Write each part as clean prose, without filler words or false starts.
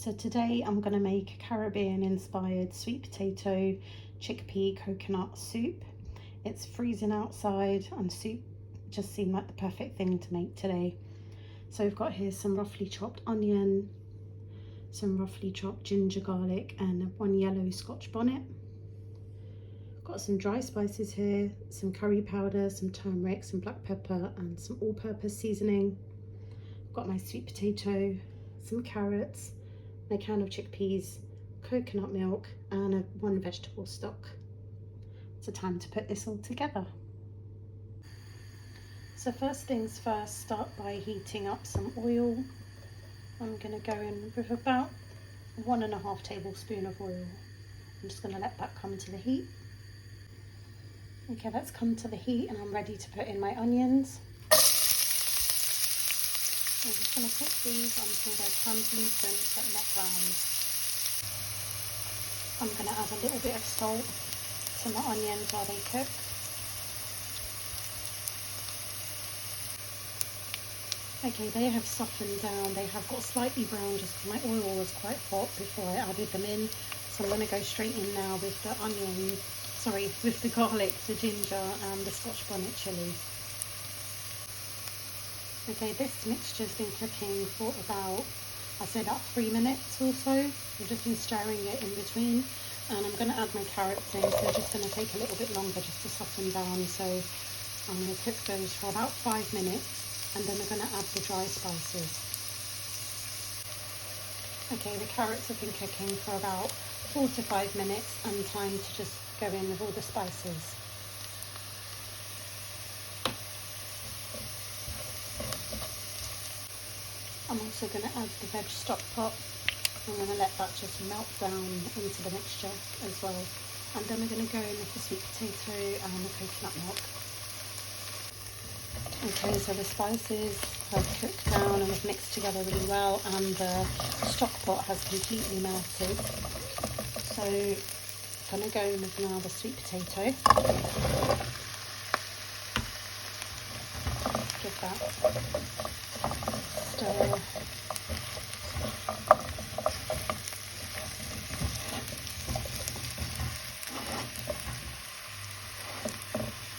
So today I'm going to make a Caribbean inspired sweet potato chickpea coconut soup. It's freezing outside and soup just seemed like the perfect thing to make today. So I've got here some roughly chopped onion, some roughly chopped ginger garlic and one yellow scotch bonnet. Got some dry spices here, some curry powder, some turmeric, some black pepper and some all-purpose seasoning. Got my sweet potato, some carrots, a can of chickpeas, coconut milk and one vegetable stock. So time to put this all together. So first things first, start by heating up some oil. I'm going to go in with about 1.5 tablespoons of oil. I'm just going to let that come to the heat. Okay, that's come to the heat and I'm ready to put in my onions. I'm just going to cook these until they're translucent but not brown. I'm going to add a little bit of salt to my onions while they cook. Okay, they have softened down. They have got slightly brown just because my oil was quite hot before I added them in. So I'm going to go straight in now with the with the garlic, the ginger and the scotch bonnet chilli. Okay, this mixture's been cooking for about, I'd say about 3 minutes or so. I've just been stirring it in between and I'm going to add my carrots in, so it's just going to take a little bit longer just to soften down. So I'm going to cook those for about 5 minutes and then we're going to add the dry spices. Okay, the carrots have been cooking for about 4 to 5 minutes and time to just go in with all the spices. I'm also going to add the veg stock pot. I'm going to let that just melt down into the mixture as well. And then we're going to go in with the sweet potato and the coconut milk. Okay, so the spices have cooked down and have mixed together really well and the stock pot has completely melted. So I'm going to go in with now the sweet potato. Give that stir.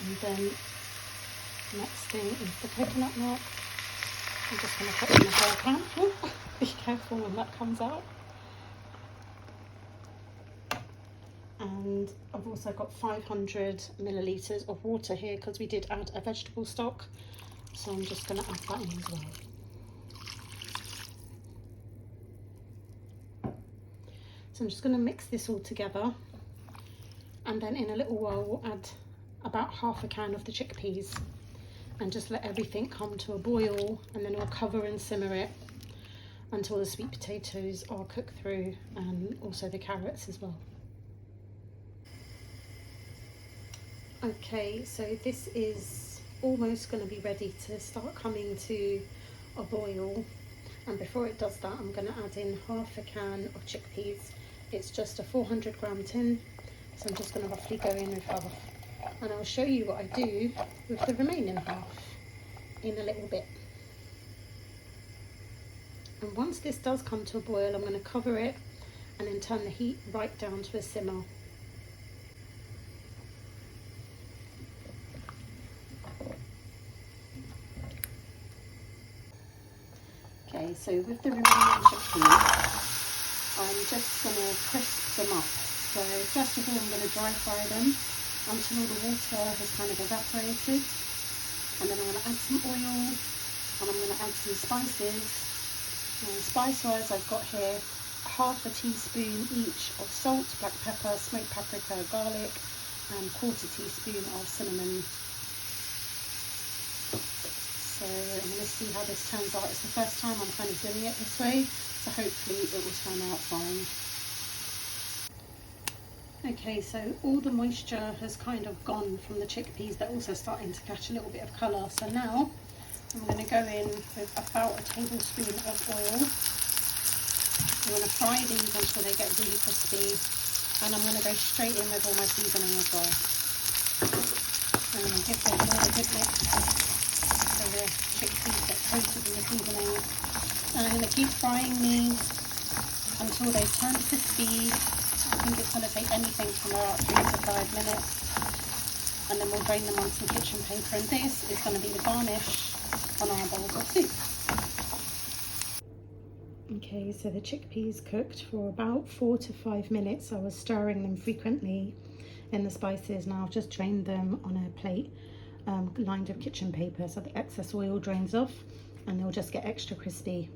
And then next thing is the coconut milk. I'm just going to put in the whole can. Oh, be careful when that comes out. And I've also got 500 millilitres of water here because we did add a vegetable stock. So I'm just going to add that in as well. So I'm just going to mix this all together and then in a little while we'll add about half a can of the chickpeas and just let everything come to a boil and then we'll cover and simmer it until the sweet potatoes are cooked through and also the carrots as well. Okay, so this is almost going to be ready to start coming to a boil, and before it does that I'm going to add in half a can of chickpeas. It's just a 400 gram tin, so I'm just going to roughly go in with half and I'll show you what I do with the remaining half in a little bit. And once this does come to a boil I'm going to cover it and then turn the heat right down to a simmer. Okay, so with the remaining chickpeas, I'm just going to crisp them up. So first of all, I'm going to dry fry them until all the water has kind of evaporated. And then I'm going to add some oil and I'm going to add some spices. And spice-wise, I've got here half a teaspoon each of salt, black pepper, smoked paprika, garlic, and 1/4 teaspoon of cinnamon. So I'm going to see how this turns out. It's the first time I'm kind of doing it this way, so hopefully it will turn out fine. Okay, so all the moisture has kind of gone from the chickpeas. They're also starting to catch a little bit of colour. So now I'm going to go in with about a tablespoon of oil. I'm going to fry these until they get really crispy, and I'm going to go straight in with all my seasoning as well. I'm going to give them all a good mix. The chickpeas get coated in the seasoning, and I'm going to keep frying these until they turn crispy. I think it's going to take anything from about 3 to 5 minutes. And then we'll drain them on some kitchen paper. And this is going to be the garnish on our bowls of soup. Okay, so the chickpeas cooked for about 4 to 5 minutes. I was stirring them frequently in the spices. Now I've just drained them on a plate lined with kitchen paper so the excess oil drains off and they'll just get extra crispy.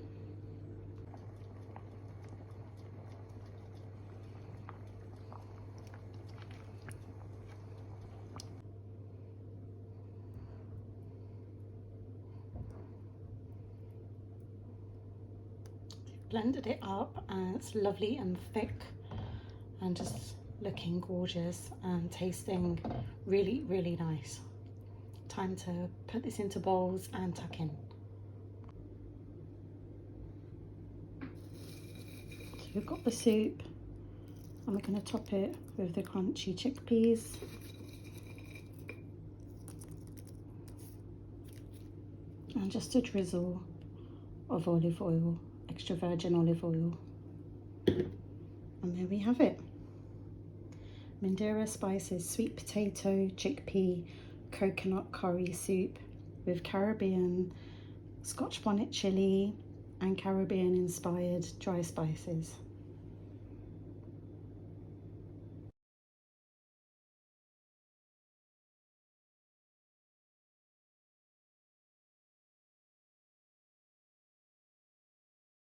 Blended it up and it's lovely and thick and just looking gorgeous and tasting really, really nice. Time to put this into bowls and tuck in. So we've got the soup and we're going to top it with the crunchy chickpeas. And just a drizzle of olive oil, extra virgin olive oil. And there we have it. Mandira Spices sweet potato, chickpea, coconut curry soup with Caribbean scotch bonnet chilli and Caribbean inspired dry spices.